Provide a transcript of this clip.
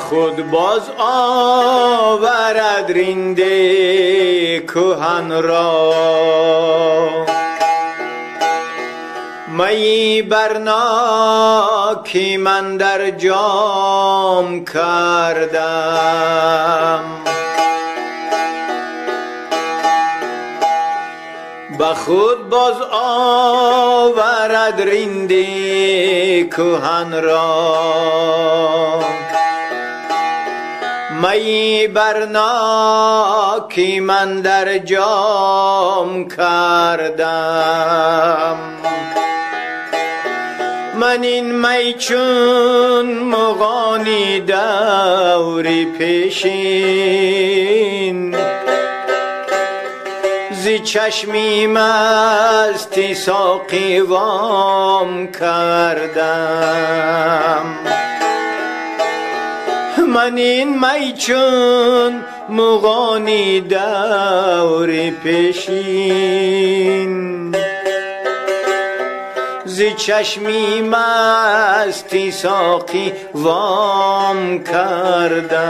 خود باز آورد رینده کهن را، می برناکی من در جام کردم. به خود باز آورد رینده کهن را، می برناکی من در جام کردم. من این می چون مغانی دوری پیشین، زی چشمی مستی ساقی وام کردم. من این می چون مغانی دوری پیشین، زی چشمی مستی ساقی وام کردم.